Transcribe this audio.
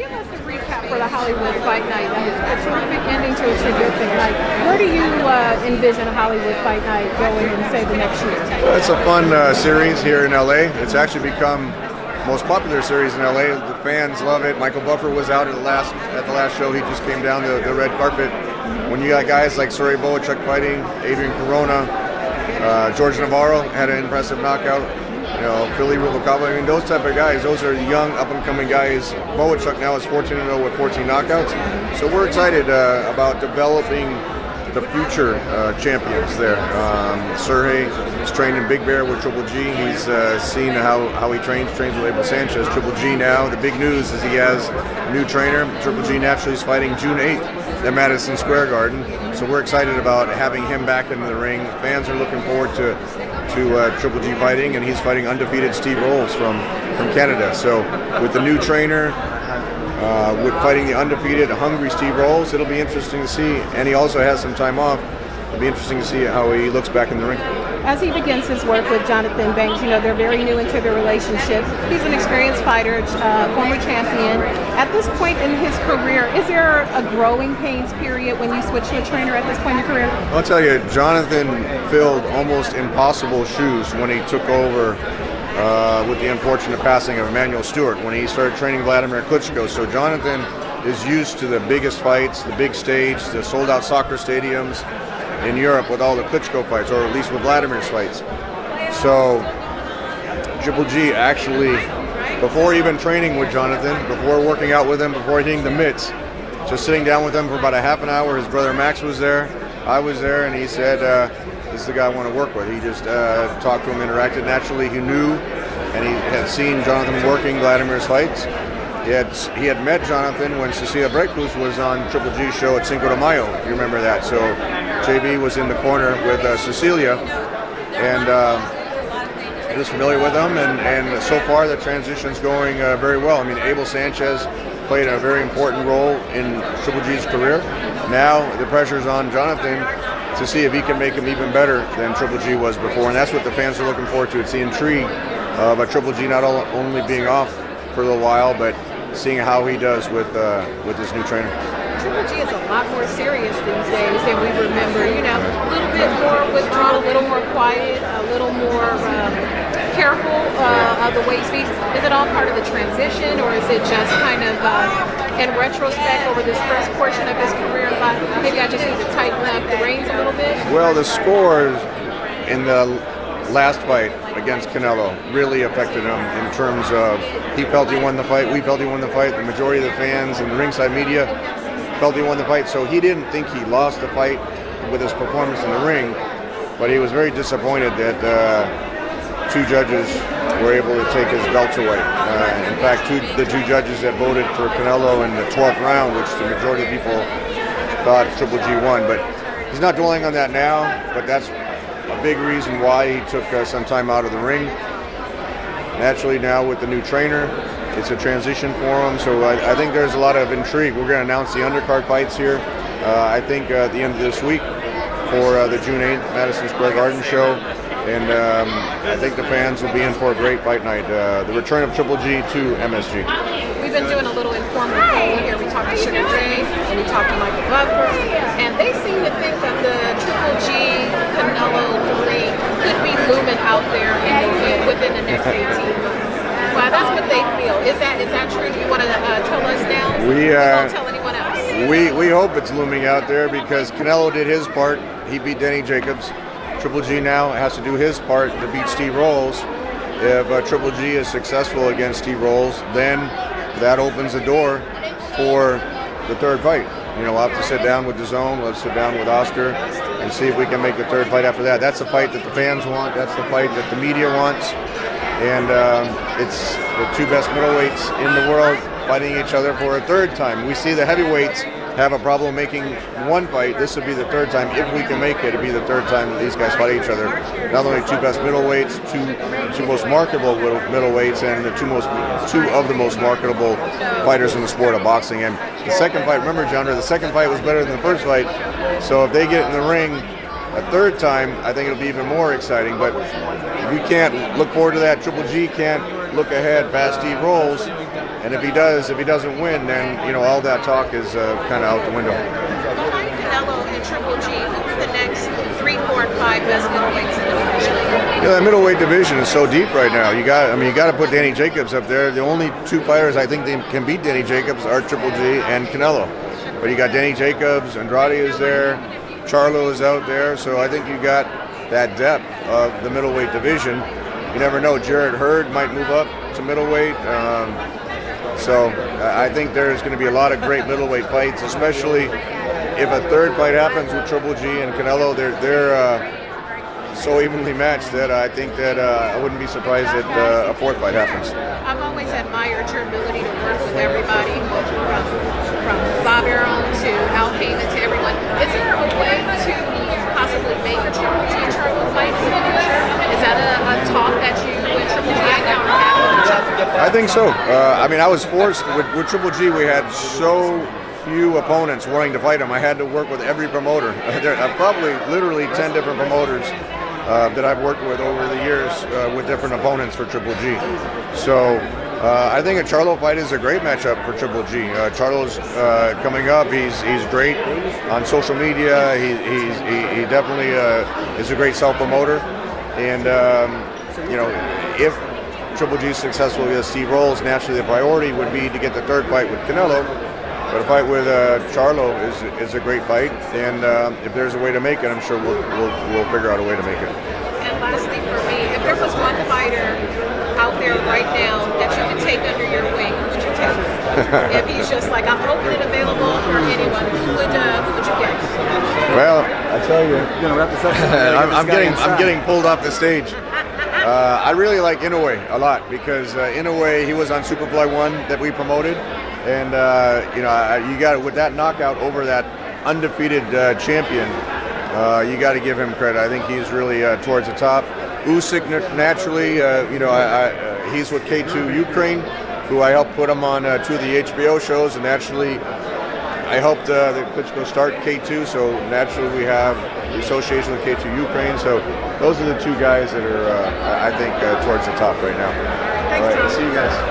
Give us a recap for the Hollywood Fight Night. A terrific ending to a terrific night. Where do you envision a Hollywood Fight Night going in, say, the next year? Well, it's a fun series here in LA. It's actually become the most popular series in LA. The fans love it. Michael Buffer was out at the last show. He just came down the red carpet. When you got guys like Sugar Ray Leonard fighting, Adrian Corona, George Navarro had an impressive knockout. You know, Philly Rubalcaba, I mean, those type of guys, those are young, up-and-coming guys. Boachuk now is 14-0 with 14 knockouts. So we're excited about developing the future champions there. Sergey is trained in Big Bear with Triple G. He's seen how he trains with Abel Sanchez. Triple G now, the big news is he has a new trainer. Triple G naturally is fighting June 8th at Madison Square Garden. So we're excited about having him back in the ring. Fans are looking forward to Triple G fighting, and he's fighting undefeated Steve Rolls from Canada. So with the new trainer, with fighting the undefeated, hungry Steve Rolls, it'll be interesting to see. And he also has some time off. It'll be interesting to see how he looks back in the ring. As he begins his work with Jonathan Banks, you know, they're very new into their relationship. He's an experienced fighter, former champion. At this point in his career, is there a growing pains period when you switch to a trainer at this point in your career? I'll tell you, Jonathan filled almost impossible shoes when he took over with the unfortunate passing of Emmanuel Stewart when he started training Vladimir Klitschko. So Jonathan is used to the biggest fights, the big stage, the sold-out soccer stadiums in Europe with all the Klitschko fights, or at least with Vladimir's fights. So Triple G actually, before even training with Jonathan, before working out with him, before hitting the mitts, just sitting down with him for about a half an hour. His brother Max was there, I was there, and he said, this is the guy I want to work with. He just talked to him, interacted naturally. He knew, and he had seen Jonathan working Vladimir's fights. He had met Jonathan when Cecilia Breckhus was on Triple G's show at Cinco de Mayo, if you remember that. So JB was in the corner with Cecilia, and he was familiar with them, and so far the transition's going very well. I mean, Abel Sanchez played a very important role in Triple G's career. Now the pressure's on Jonathan to see if he can make him even better than Triple G was before, and that's what the fans are looking forward to. It's the intrigue of Triple G not only being off for a little while, but seeing how he does with his new trainer. Triple G is a lot more serious these days than we remember. You know, a little bit more withdrawn, a little more quiet, a little more careful of the way he speaks. Is it all part of the transition, or is it just kind of in retrospect over this first portion of his career? Maybe I just need to tighten up the reins a little bit? Well, the scores in the last fight against Canelo really affected him in terms of he felt he won the fight, we felt he won the fight, the majority of the fans and the ringside media felt he won the fight, so he didn't think he lost the fight with his performance in the ring, but he was very disappointed that two judges were able to take his belts away. In fact, the two judges that voted for Canelo in the 12th round, which the majority of people thought Triple G won, but he's not dwelling on that now, but that's a big reason why he took some time out of the ring. Naturally, now with the new trainer, it's a transition for him, so I think there's a lot of intrigue. We're going to announce the undercard fights here, I think at the end of this week for the June 8th Madison Square Garden show, and I think the fans will be in for a great fight night. The return of Triple G to MSG. We've been doing a little informal poll here. We talked to Sugar Ray and we talked to Michael Loeffler, and they seem to think that the Triple G Canelo 3 could be looming out there within the next 18 months. Well, that's what they feel. Is that true? Do you want to tell us now? We won't tell anyone else. We hope it's looming out there because Canelo did his part. He beat Danny Jacobs. Triple G now has to do his part to beat Steve Rolls. If Triple G is successful against Steve Rolls, then that opens the door for the third fight. You know, we'll have to sit down with DAZN, we'll sit down with Oscar, and see if we can make the third fight after that. That's the fight that the fans want. That's the fight that the media wants. And it's the two best middleweights in the world fighting each other for a third time. We see the heavyweights have a problem making one fight. This would be the third time. If we can make it, it'd be the third time that these guys fight each other. Not only two best middleweights, two most marketable middleweights, and two of the most marketable fighters in the sport of boxing. And the second fight, remember, John, the second fight was better than the first fight. So if they get in the ring a third time, I think it'll be even more exciting. But we can't look forward to that. Triple G can't look ahead past Steve Rolls And if he doesn't win, then all that talk is kind of out the window. Behind Canelo and Triple G, who's the next 3, 4, and 5 best middleweights in the division? That middleweight division is so deep right now. You got to put Danny Jacobs up there. The only 2 fighters I think they can beat Danny Jacobs are Triple G and Canelo. But you got Danny Jacobs, Andrade is there, Charlo is out there. So I think you got that depth of the middleweight division. You never know. Jarrett Hurd might move up to middleweight. So I think there's going to be a lot of great middleweight fights, especially if a third fight happens with Triple G and Canelo. They're so evenly matched that I think that I wouldn't be surprised that a 4th fight happens. I've always admired your ability to work with everybody, from Bob Arum to Al Heyman to everyone. Is there a way to possibly make a Triple G and Charlo fight in the future? Is that a talk that you and Triple G and Al have? I think so. I was forced with Triple G. We had so few opponents willing to fight him. I had to work with every promoter. Probably literally 10 different promoters that I've worked with over the years with different opponents for Triple G. So I think a Charlo fight is a great matchup for Triple G. Charlo's coming up. He's great on social media. He definitely is a great self-promoter. And if Triple G is successful against Steve Rolls, naturally the priority would be to get the 3rd fight with Canelo. But a fight with Charlo is a great fight, and if there's a way to make it, I'm sure we'll figure out a way to make it. And lastly for me, if there was one fighter out there right now that you could take under your wing, who would you take? If he's just like, I'm open and available for anyone, who would you get? Well, I tell you, You're gonna wrap this up. I'm getting pulled off the stage. I really like Inoue a lot because Inoue, he was on Superfly 1 that we promoted. And you got with that knockout over that undefeated champion, you got to give him credit. I think he's really towards the top. Usyk naturally, he's with K2 Ukraine, who I helped put him on 2 of the HBO shows, and naturally, I helped the Klitschko start K2. So naturally, we have the association with K2 Ukraine. So those are the 2 guys that are, I think, towards the top right now. Thanks, All right, see you guys.